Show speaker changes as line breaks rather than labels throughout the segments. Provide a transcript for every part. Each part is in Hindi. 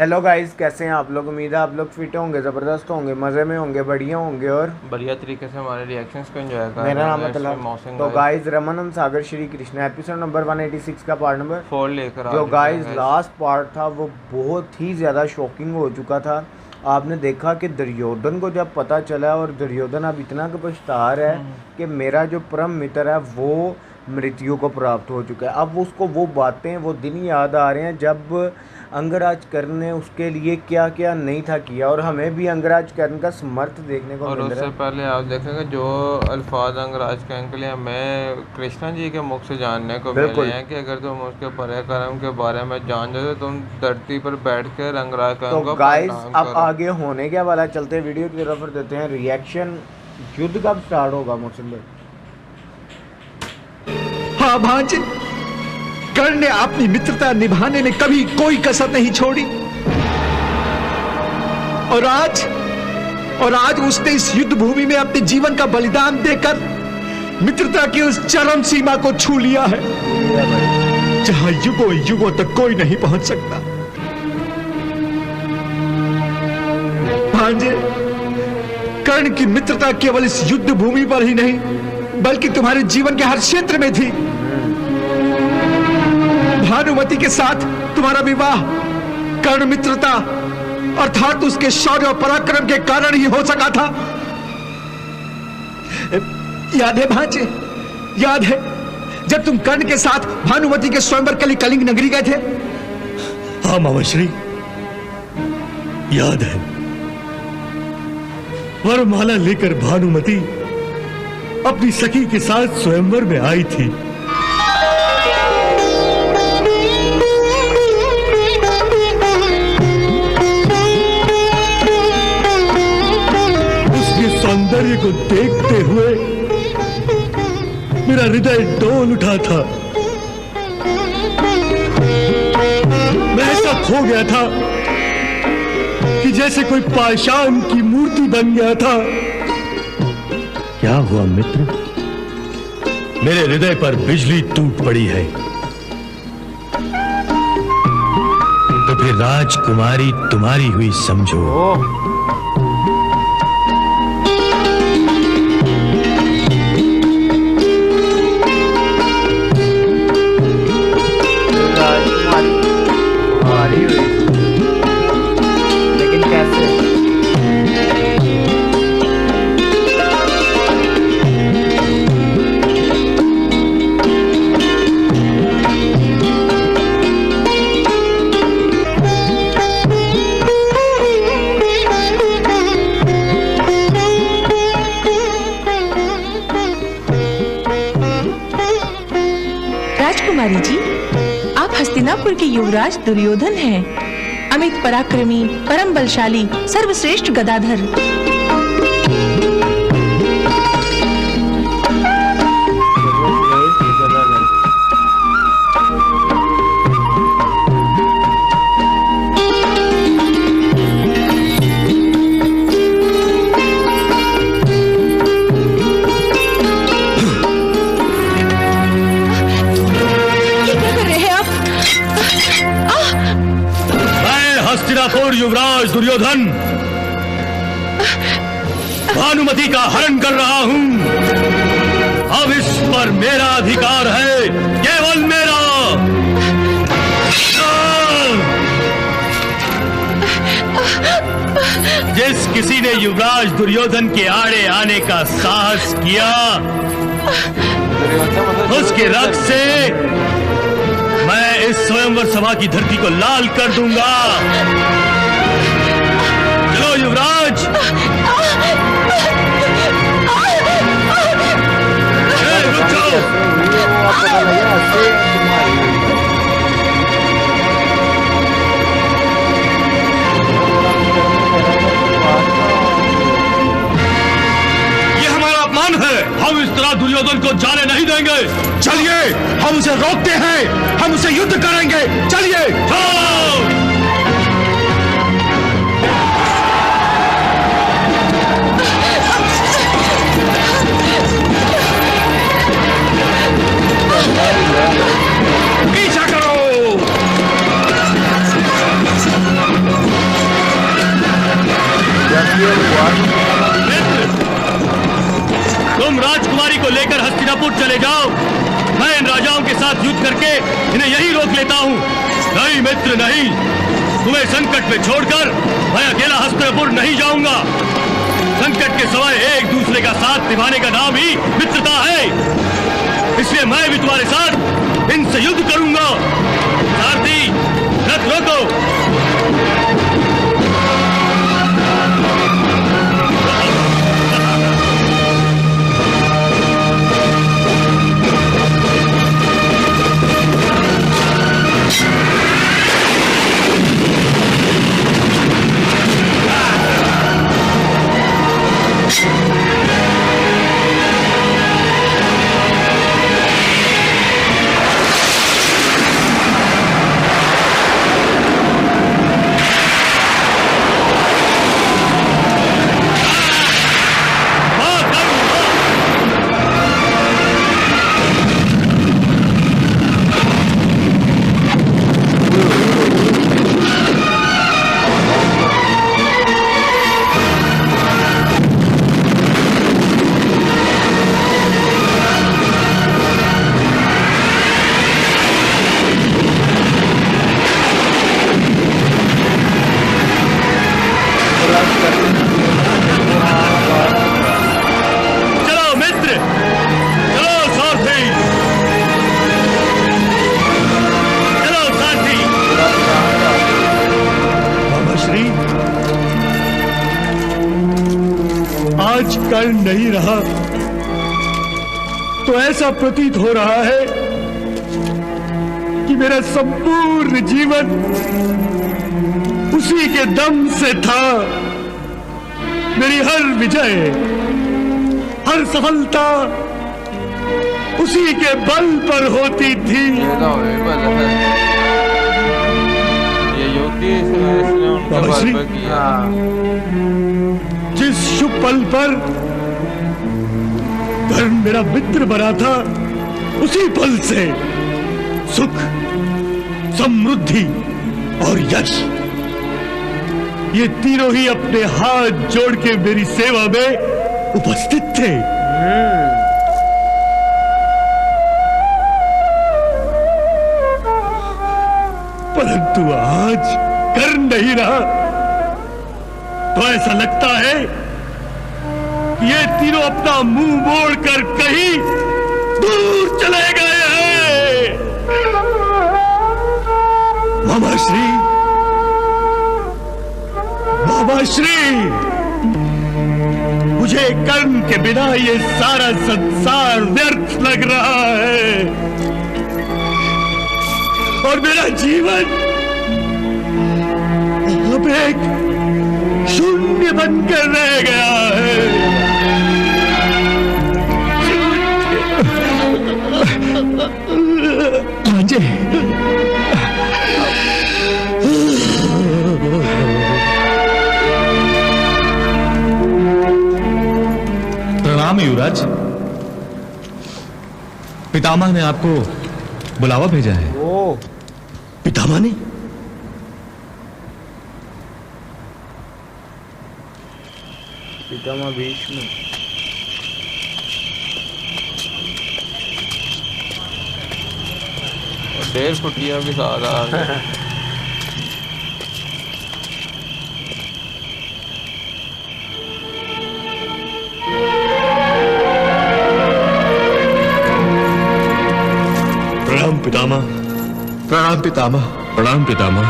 हेलो गाइस, कैसे हैं आप लोग। उम्मीद है आप लोग फिट होंगे, ज़बरदस्त होंगे, मज़े में होंगे, बढ़िया होंगे और
बढ़िया तरीके से हमारे रिएक्शंस को एंजॉय कर रहे हैं।
मेरा नाम है तला।
मौसम
तो गाइस, रमन सागर श्री कृष्ण एपिसोड नंबर 186 का पार्ट नंबर
4 लेकर आ
जो
चुके
गाइस
हैं।
लास्ट पार्ट था वो बहुत ही ज़्यादा शॉकिंग हो चुका था। आपने देखा कि दुर्योधन को जब पता चला और दुर्योधन अब इतना का पछता रहा है कि मेरा जो परम मित्र है वो मृत्यु को प्राप्त हो चुका है। अब उसको वो बातें, वो दिन याद आ रहे हैं जब अंगराज कर्ण ने उसके लिए क्या क्या नहीं था किया, और हमें भी अंगराज कर्ण का समर्थ देखने को
और
मिल
उससे
रहा है।
पहले आप देखेंगे जो अल्फाज अंगराज कर्ण के लिए हमें कृष्णा जी के मुख से जानने को मिले
बिल्कुल।
हैं कि अगर तुम उसके पराक्रम के बारे में जान जाओ तो तुम धरती पर बैठ कर अंगराज
तो
कर्ण को
गाइस,
प्रणाम
अब
करो।
आगे होने क्या वाला, चलते हैं वीडियो की तरफ और देते हैं रिएक्शन। युद्ध कब स्टार्ट होगा मुझसे।
हाँ भांजे, कर्ण ने अपनी मित्रता निभाने में कभी कोई कसर नहीं छोड़ी और आज उसने इस युद्ध भूमि में अपने जीवन का बलिदान देकर मित्रता की उस चरम सीमा को छू लिया है जहां युगों युगों तक कोई नहीं पहुंच सकता। भांजे, कर्ण की मित्रता केवल इस युद्ध भूमि पर ही नहीं बल्कि तुम्हारे जीवन के हर क्षेत्र में थी। भानुमति के साथ तुम्हारा विवाह कर्ण मित्रता अर्थात उसके शौर्य और पराक्रम के कारण ही हो सका था। याद है भांजे, याद है जब तुम कर्ण के साथ भानुमति के स्वयंवर के लिए कलिंग नगरी गए थे।
हाँ मामाश्री, याद है। वरमाला लेकर भानुमति अपनी सखी के साथ स्वयंवर में आई थी। सौंदर्य को देखते हुए मेरा हृदय डोल उठा था। मैं ऐसा खो गया था कि जैसे कोई पाषाण की मूर्ति बन गया था। क्या हुआ मित्र? मेरे हृदय पर बिजली टूट पड़ी है। तो फिर राजकुमारी तुम्हारी हुई समझो।
लेकिन कैसे?
राजकुमारी जी, आप हस्तिनापुर के युवराज दुर्योधन हैं। अमित पराक्रमी, परम बलशाली, सर्वश्रेष्ठ गदाधर।
हस्तिनापुर युवराज दुर्योधन भानुमति का हरण कर रहा हूं। अब इस पर मेरा अधिकार है, केवल मेरा। जिस किसी ने युवराज दुर्योधन के आड़े आने का साहस किया उसके रक्त से मैं इस स्वयंवर सभा की धरती को लाल कर दूंगा। चलो युवराज। रुक जाओ। ये हमारा अपमान है। हम इस तरह दुर्योधन को जाने नहीं देंगे। चलिए, हम उसे रोकते हैं, हम उसे युद्ध करेंगे। चलिए। पीछा करो। तुम राजकुमारी को लेकर हस्तिनापुर चले जाओ, मैं इन राजाओं के साथ युद्ध करके इन्हें यहीं रोक लेता हूँ। नहीं मित्र नहीं, तुम्हें संकट में छोड़कर मैं अकेला हस्तिनापुर नहीं जाऊंगा। संकट के समय एक दूसरे का साथ निभाने का नाम ही मित्रता है, इसलिए मैं भी तुम्हारे साथ इनसे युद्ध करूंगा। सारथी, रथ रोको। कल नहीं रहा तो ऐसा प्रतीत हो रहा है कि मेरा संपूर्ण जीवन उसी के दम से था। मेरी हर विजय, हर सफलता उसी के बल पर होती थी।
ये युद्धि इसने उनके बल पर किया।
जिस शुभ पल पर कर्ण मेरा मित्र बना था, उसी पल से सुख, समृद्धि और यश, ये तीनों ही अपने हाथ जोड़ के मेरी सेवा में उपस्थित थे। परंतु आज कर्ण नहीं रहा तो ऐसा लगता है कि ये तीनों अपना मुंह मोड़कर कहीं दूर चले गए हैं। मामाश्री, मामाश्री, मुझे कर्ण के बिना ये सारा संसार व्यर्थ लग रहा है और मेरा जीवन अब एक शून्य बनकर रह गया है।
भांजे, प्रणाम युवराज। पितामह ने आपको बुलावा भेजा है।
ओ,
पितामह ने?
पितामह भीष्म।
और 1.5 फुटिया भी साथ आ गए।
प्रणाम पितामह।
प्रणाम पितामह।
प्रणाम पितामह।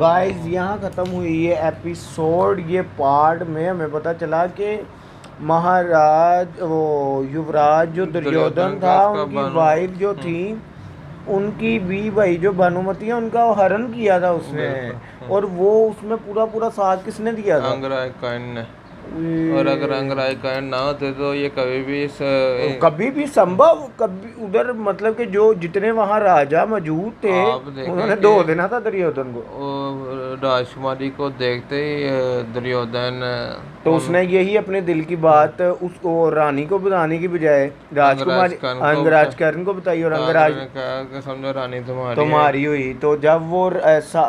गाइस यहाँ ख़त्म हुई ये एपिसोड। ये पार्ट में हमें पता चला कि महाराज वो युवराज जो दुर्योधन था, उनकी वाइफ जो थी, उनकी भी भाई जो भानुमति है, उनका हरण किया था उसने। और वो उसमें पूरा साथ किसने दिया था?
अंगराज कर्ण ने। और अगर अंगराज कर्ण ना होते तो ये
कभी भी संभव, कभी उधर मतलब कि जो जितने वहाँ राजा मौजूद थे
आप देखें
उन्होंने
कि
धो देना था दुर्योधन को।
वो राजकुमारी को देखते ही दुर्योधन
तो उसने यही अपने दिल की बात उसको रानी को बताने की बजाय राजकुमारी अंगराज कर्ण को बताई, और अंगराज
ने कहा कि समझो रानी
तुम्हारी हुई। तो जब वो ऐसा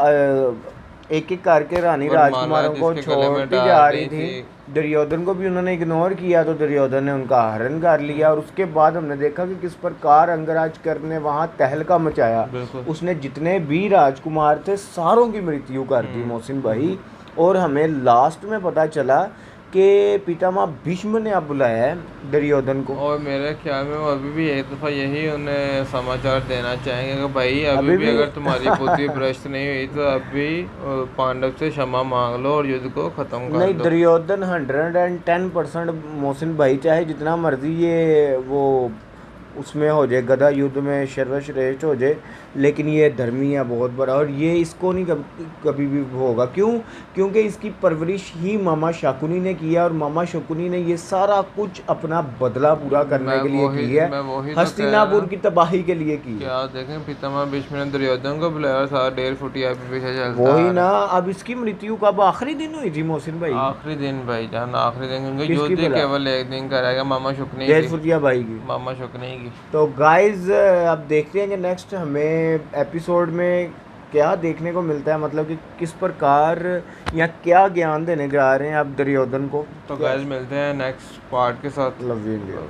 एक एक करके रानी राजकुमारों को छोड़ती जा रही थी, दुर्योधन को भी उन्होंने इग्नोर किया, तो दुर्योधन ने उनका हरण कर लिया। और उसके बाद हमने देखा कि किस प्रकार अंगराज कर्ण ने वहाँ तहलका मचाया। उसने जितने भी राजकुमार थे सारों की मृत्यु कर दी मोहसिन भाई। और हमें लास्ट में पता चला कि पितामह भीष्म ने अब बुलाया है दुर्योधन को।
और मेरे ख्याल में वो अभी भी एक दफ़ा यही उन्हें समाचार देना चाहेंगे कि भाई अभी भी अगर तुम्हारी पुत्री भ्रष्ट नहीं हुई तो अभी पांडव से क्षमा मांग लो और युद्ध को ख़त्म कर
नहीं,
दो।
दुर्योधन 110% मोहसिन भाई चाहे जितना मर्जी ये वो उसमें हो जाए, गदा युद्ध में सर्वश्रेष्ठ हो जाए, लेकिन ये धर्मी है बहुत बड़ा, और ये इसको नहीं कभी भी होगा। क्यों? क्योंकि इसकी परवरिश ही मामा शकुनी ने किया, और मामा शकुनी ने ये सारा कुछ अपना बदला पूरा करने के लिए किया है, हस्तिनापुर की तबाही के लिए की।
क्या देखें, पितामह भीष्म ने दुर्योधन को बुलाया और सारा 1.5 फुटिया पे पीछे चलता
वही ना। अब इसकी मृत्यु कब आखिरी दिन हुई थी मोहसिन भाई?
आखिरी दिन भाई जान, आखिरी दिन, क्योंकि युद्ध केवल एक दिन करेगा मामा शुक्नी
1.5 फुटिया भाई की,
मामा शुक्नी की।
तो गाइज अब देखते हैं कि नेक्स्ट हमें एपिसोड में क्या देखने को मिलता है, मतलब कि किस प्रकार या क्या ज्ञान देने जा रहे हैं आप दुर्योधन को।
तो गाइज मिलते हैं नेक्स्ट पार्ट के साथ।
Love you India.